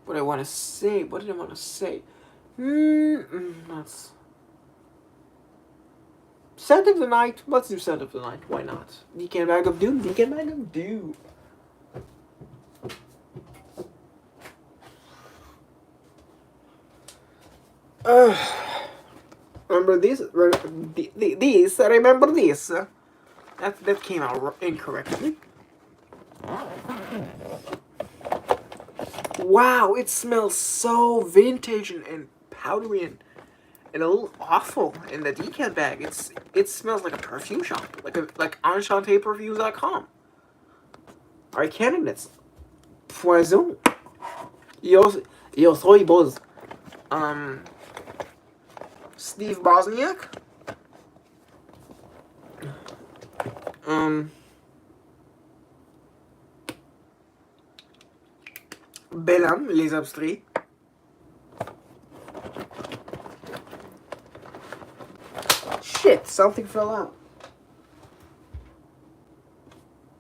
What I want to say? What did I want to say? That's Scent of the Night. Let's do Scent of the Night. Why not? Deacon Bag of Doom. Deacon Bag of Doom. Remember this? These. Remember this? That came out incorrectly. Wow, it smells so vintage and powdery and a little awful in the decant bag. It smells like a perfume shop, like enchanteperfumes.com. Our candidates: Poison, yo soy Buzz, Steve Bosniak, Bellam, Les Abstraits. Shit, something fell out.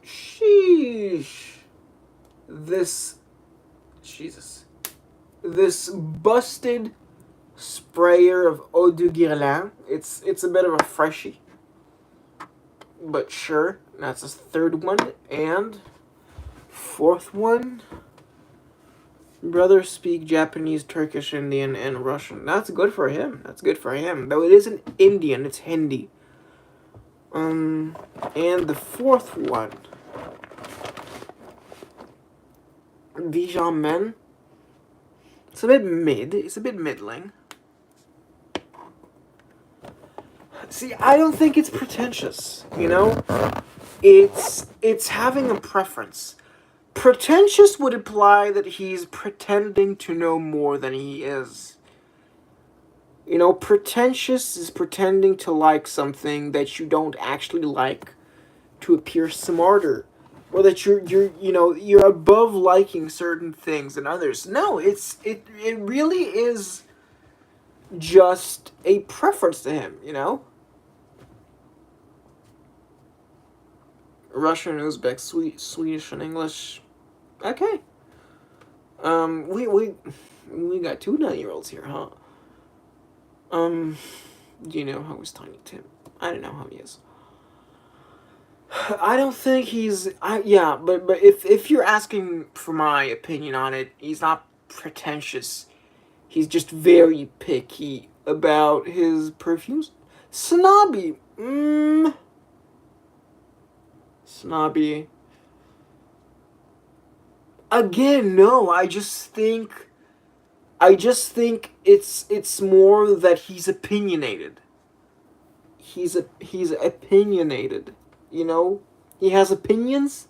Sheesh. Jesus. This busted sprayer of Eau de Guerlain. It's a bit of a freshie. But sure, that's his 3rd one. And 4th one. Brothers speak Japanese, Turkish, Indian, and Russian. That's good for him. Though it isn't Indian, it's Hindi. And the 4th one. Vision Men. It's a bit middling. See, I don't think it's pretentious, you know? It's having a preference. Pretentious would imply that he's pretending to know more than he is. You know, pretentious is pretending to like something that you don't actually like to appear smarter. Or that you're above liking certain things than others. No, it really is just a preference to him, you know? Russian, Uzbek, Swedish, and English. Okay. We got 2 9-year-olds here, huh? Do you know how is Tiny Tim? I don't know how he is. I don't think he's. Yeah, but if you're asking for my opinion on it, he's not pretentious. He's just very picky about his perfumes. Snobby. Snobby. Again, no. I just think it's more that he's opinionated. He's opinionated. You know, he has opinions,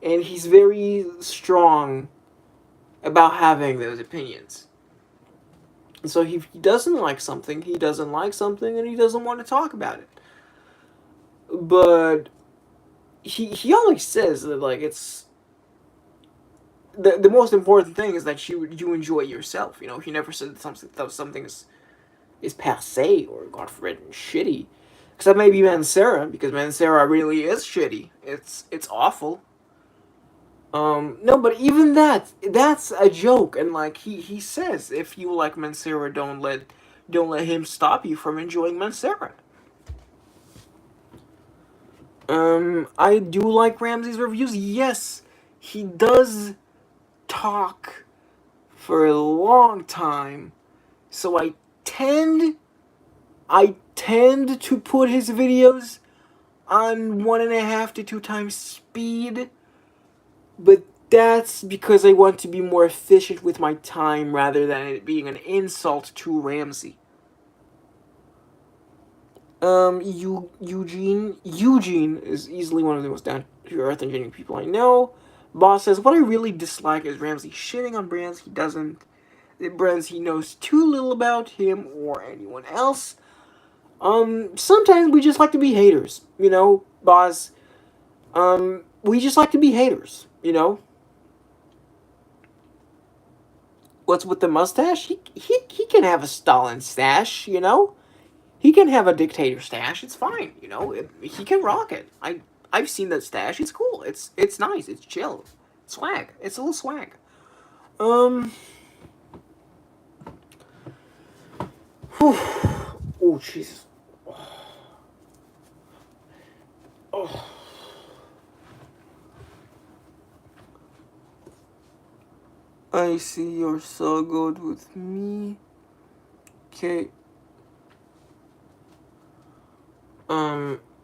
and he's very strong about having those opinions. And so if he doesn't like something, he doesn't like something, and he doesn't want to talk about it. But he always says that, like, it's the most important thing is that you enjoy yourself. You know, he never said that something is passé or, God forbid, shitty. Except maybe Mancera, because Mancera really is shitty. It's awful. No, but even that's a joke, and like he says, if you like Mancera, don't let him stop you from enjoying Mancera. I do like Ramsey's reviews. Yes, he does talk for a long time, so I tend to put his videos on 1.5 to 2 times speed, but that's because I want to be more efficient with my time rather than it being an insult to Ramsey. Eugene is easily one of the most down to earth and genuine people I know. Boss says, what I really dislike is Ramsey shitting on brands he doesn't, the brands he knows too little about, him or anyone else. Sometimes we just like to be haters, boss. We just like to be haters. What's with the mustache? He can have a Stalin stash. He can have a dictator stash. It's fine. He can rock it. I've seen that stash. It's cool. It's nice. It's chill. Swag. It's a little swag. Um. Whew. Oh Jesus. Oh. I see you're so good with me. Okay.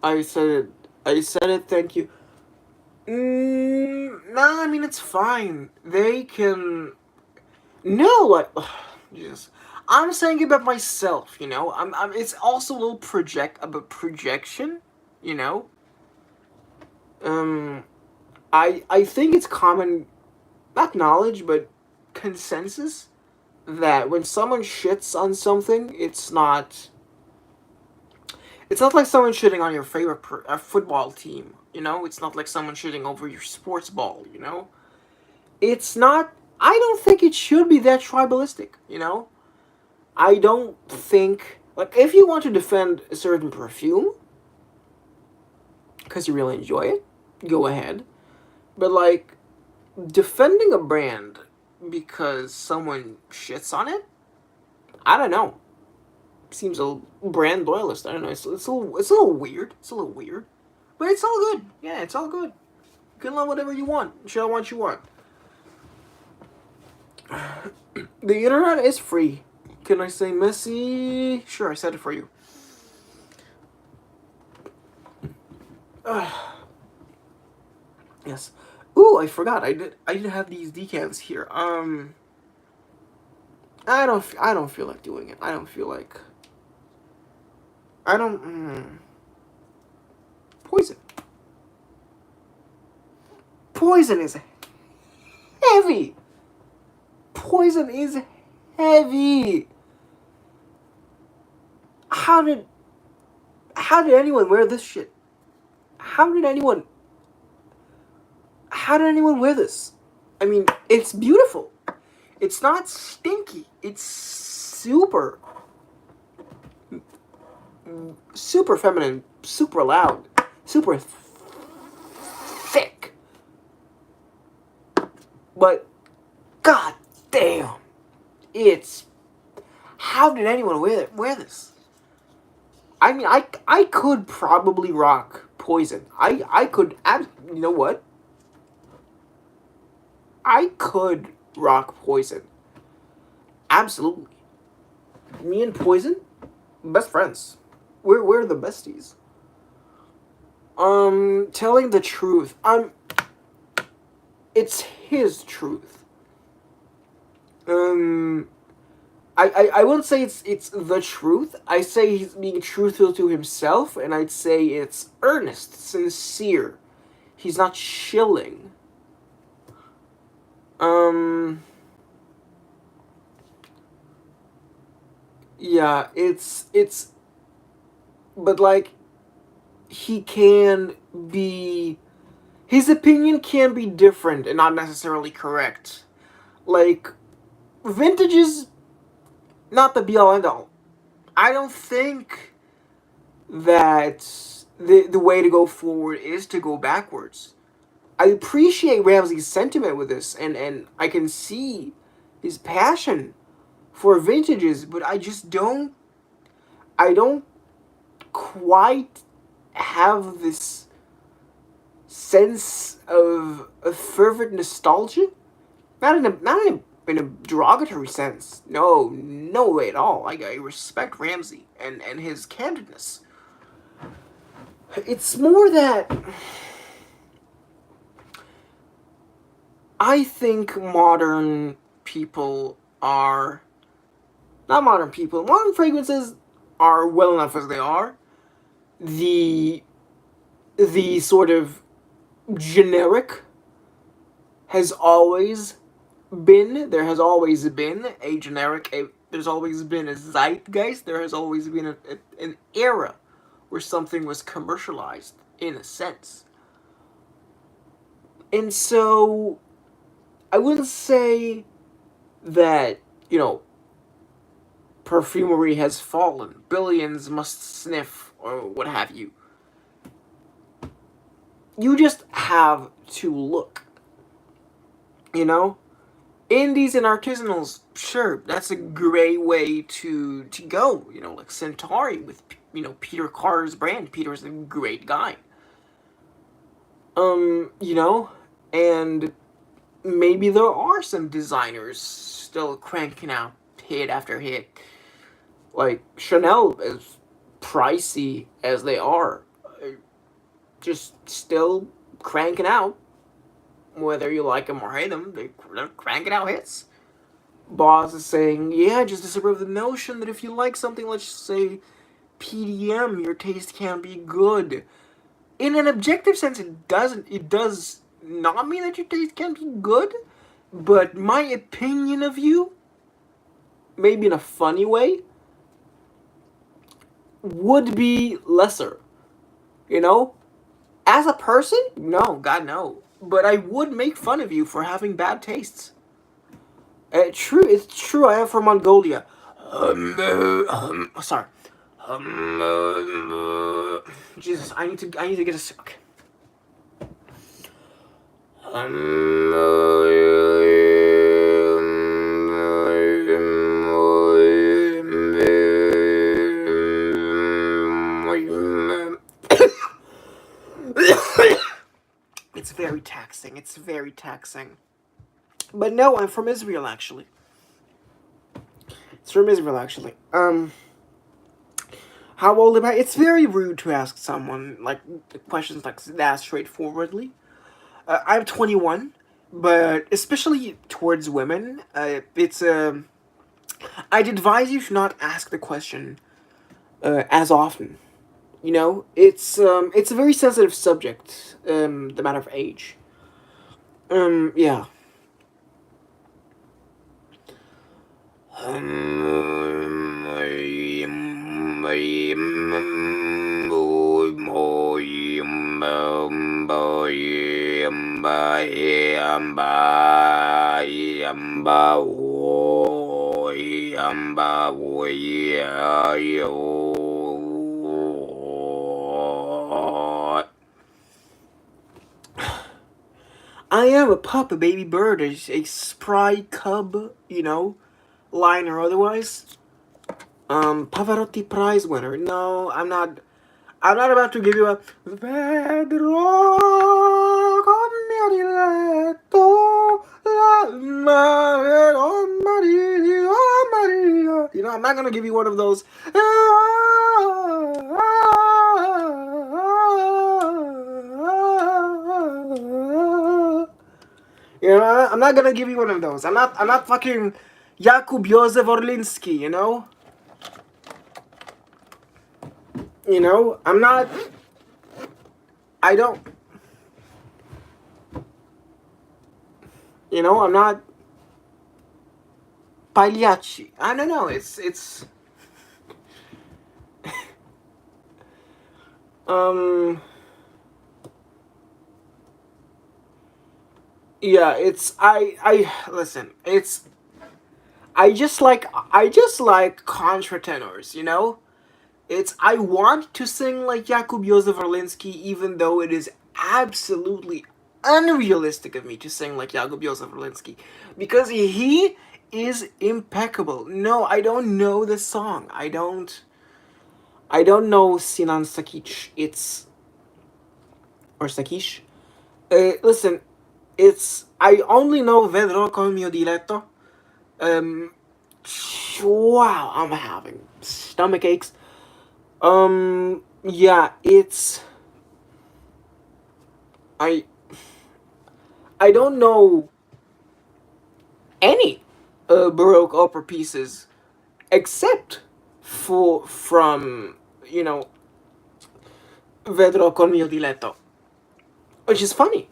I said it. I said it. Thank you. Nah, I mean it's fine. They can. No, like, Jesus. I'm saying about myself. I'm. It's also a little projection. You know. Um. I think it's common, not knowledge, but consensus that when someone shits on something, it's not. It's not like someone shitting on your favorite football team. It's not like someone shitting over your sports ball. It's not. I don't think it should be that tribalistic. I don't think, like, if you want to defend a certain perfume because you really enjoy it, go ahead. But, like, defending a brand because someone shits on it, I don't know. Seems a brand loyalist. I don't know. It's a little weird. It's a little weird, but it's all good. Yeah, it's all good. You can love whatever you want. Show what you want. The internet is free. Can I say messy? Sure, I said it for you. Yes. Ooh, I forgot. I did have these decants here. I don't feel like doing it. I don't feel like. I don't. Poison. Poison is heavy. Poison is heavy. How did anyone wear this shit? How did anyone wear this? I mean, it's beautiful. It's not stinky. It's super feminine, super loud, super thick. But god damn, it's. How did anyone wear this? I mean, I could probably rock Poison. I could. You know what? I could rock Poison. Absolutely. Me and Poison, best friends. We're the besties. Telling the truth. It's his truth. I wouldn't say it's the truth. I say he's being truthful to himself, and I'd say it's earnest, sincere. He's not shilling. Yeah, it's but like he can be his opinion can be different and not necessarily correct. Like vintage is not the be all end all. I don't think that the way to go forward is to go backwards. I appreciate Ramsey's sentiment with this, and I can see his passion for vintages, but I don't quite have this sense of fervent nostalgia. Not in a derogatory sense. No way at all. I respect Ramsey and his candidness. It's more that I think modern people are not modern people. Modern fragrances are well enough as they are, the the sort of generic has always there has always been a generic, there's always been a zeitgeist, there has always been an era where something was commercialized, in a sense. And so, I wouldn't say that, you know, perfumery has fallen, billions must sniff, or what have you. You just have to look, you know? Indies and artisanals, sure, that's a great way to go. You know, like Centauri with, Peter Carr's brand. Peter's a great guy. You know, and maybe there are some designers still cranking out hit after hit. Like Chanel, as pricey as they are, just still cranking out. Whether you like them or hate them, they're cranking out hits. Boss is saying, yeah, just disapprove the notion that if you like something, let's say PDM, your taste can be good. In an objective sense, it doesn't. It does not mean that your taste can be good, but my opinion of you, maybe in a funny way, would be lesser. You know? As a person, no, God no. But I would make fun of you for having bad tastes. It's true. I am from Mongolia. Sorry. Jesus, I need to get a. Okay. It's very taxing. It's very taxing. But no, I'm from Israel, actually. It's from Israel, actually. How old am I? It's very rude to ask someone like questions like that straightforwardly. I'm 21, but especially towards women, it's I'd advise you to not ask the question as often. You know, it's a very sensitive subject. The matter of age. Yeah. I am a pup, a baby bird, a spry cub, lion or otherwise. Pavarotti Prize winner. No, I'm not. I'm not about to give you a Vedrò come diletto la Maria, Maria. I'm not gonna give you one of those. I'm not gonna give you one of those. I'm not. I'm not fucking Jakub Józef Orlinski. I'm not. I don't. I'm not. Pagliacci. I don't know. It's. Yeah. I listen. I just like contratenors. I want to sing like Jakub Józef Orlinski, even though it is absolutely unrealistic of me to sing like Jakub Józef Orlinski, because he is impeccable. No, I don't know the song. I don't know Sinan Sakic. Or Sakic. Listen, I only know Vedrò col mio diletto. Wow, I'm having stomach aches. Yeah, I don't know any Baroque opera pieces except from vedrò col mio diletto. Which is funny.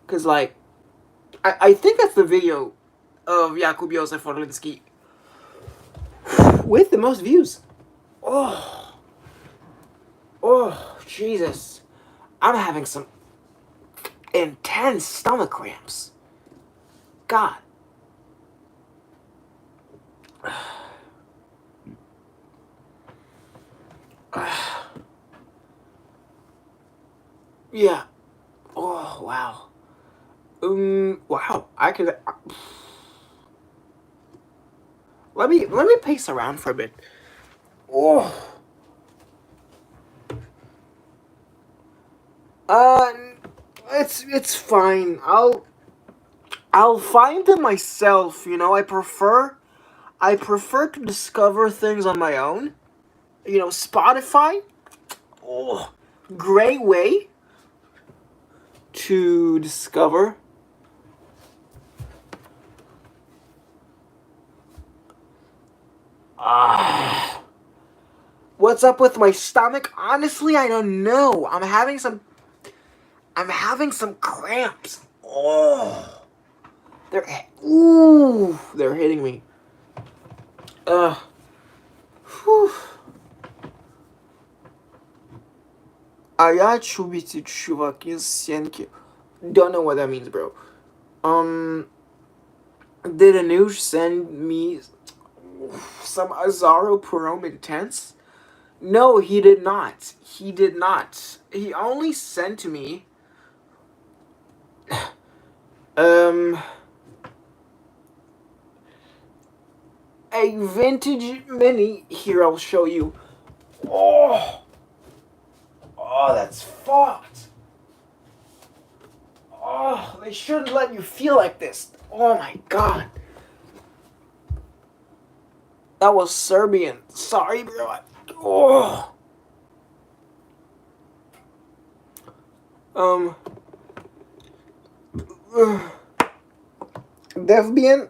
Because, like, I think that's the video of Jakub Josef Orlinski with the most views. Oh, Jesus. I'm having some intense stomach cramps. God. Yeah. Oh, wow. Wow. I could. Let me pace around for a bit. Oh. It's fine. I'll find it myself. You know, I prefer to discover things on my own. You know, Spotify. Oh, great way to discover. What's up with my stomach? Honestly, I don't know. I'm having some cramps. Oh, they're hitting me. Whew. А я чубите чуваки с сенки. Don't know what that means, bro. Did Anush send me some Azaro Perom Intense? No, he did not. He did not. He only sent me a vintage mini. Here, I'll show you. Oh, that's fucked. Oh, they shouldn't let you feel like this. Oh my god. That was Serbian. Sorry, bro. Oh. Lesbian?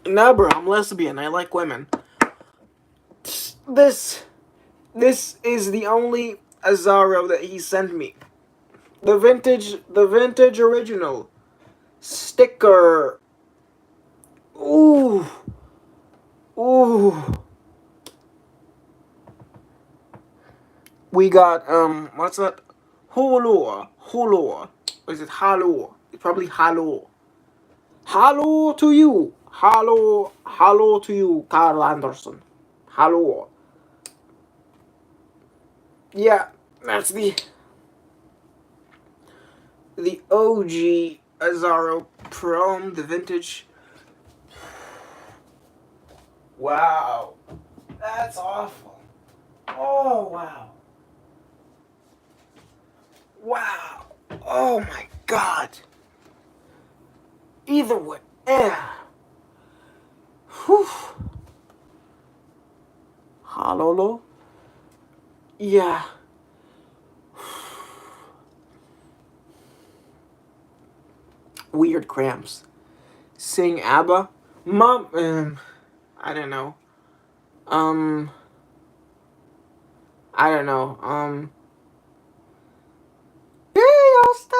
Nah, bro, I'm lesbian. I like women. This is the only Azaro that he sent me. The vintage original sticker. Ooh. We got what's that? Holo. Or is it Halo? It's probably Halo. Halo to you. Halo to you, Carl Anderson. Halo. Yeah, that's the OG Azaro Prom, the vintage. Wow. That's awful. Oh, wow. Wow. Oh, my God. Either way. Whew. Halolo? Yeah. Weird cramps. Sing ABBA? Mom, I don't know. I don't know. You'll stay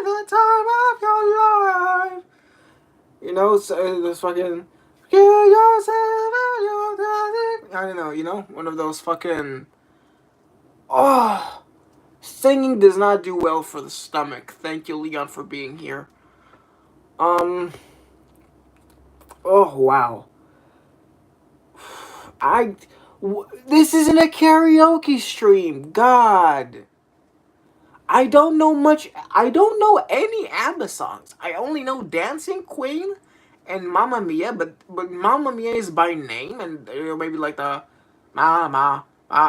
the time of your life. You know, so this fucking kill yourself. I don't know. You know, one of those fucking. Oh, singing does not do well for the stomach. Thank you, Leon, for being here. Oh wow. This isn't a karaoke stream. God. I don't know much. I don't know any ABBA songs. I only know Dancing Queen and Mamma Mia, but Mamma Mia is by name, and maybe like the Mama.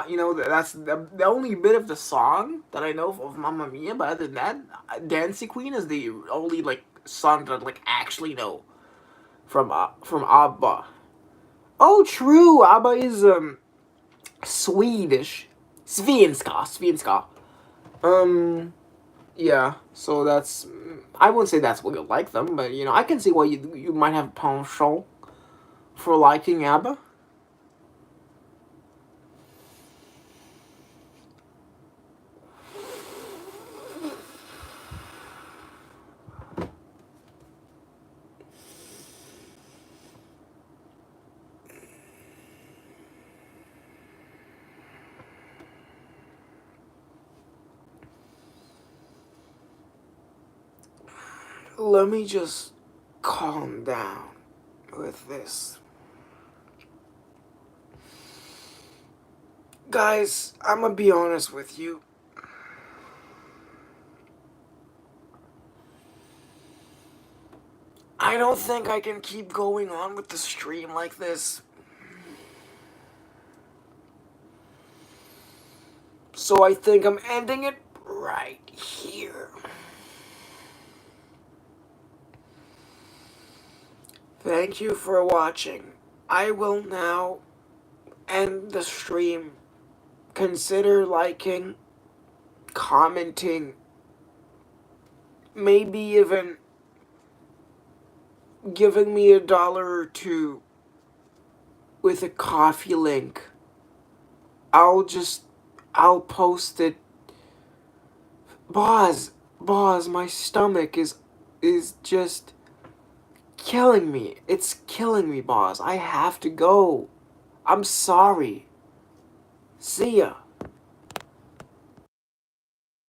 You know, that's the only bit of the song that I know of Mamma Mia. But other than that, Dancing Queen is the only like song that I like actually know from ABBA. Oh, true. ABBA is Swedish. Svenska. Yeah, so that's, I wouldn't say that's why you like them, but, you know, I can see why you might have penchant for liking ABBA. let me just calm down with this. Guys, I'm gonna be honest with you. I don't think I can keep going on with the stream like this. So I think I'm ending it right here. Thank you for watching. I will now end the stream. Consider liking, commenting, maybe even giving me $1 or $2 with a coffee link. I'll post it. Boss, my stomach is just killing me. It's killing me, boss. I have to go. I'm sorry. See ya.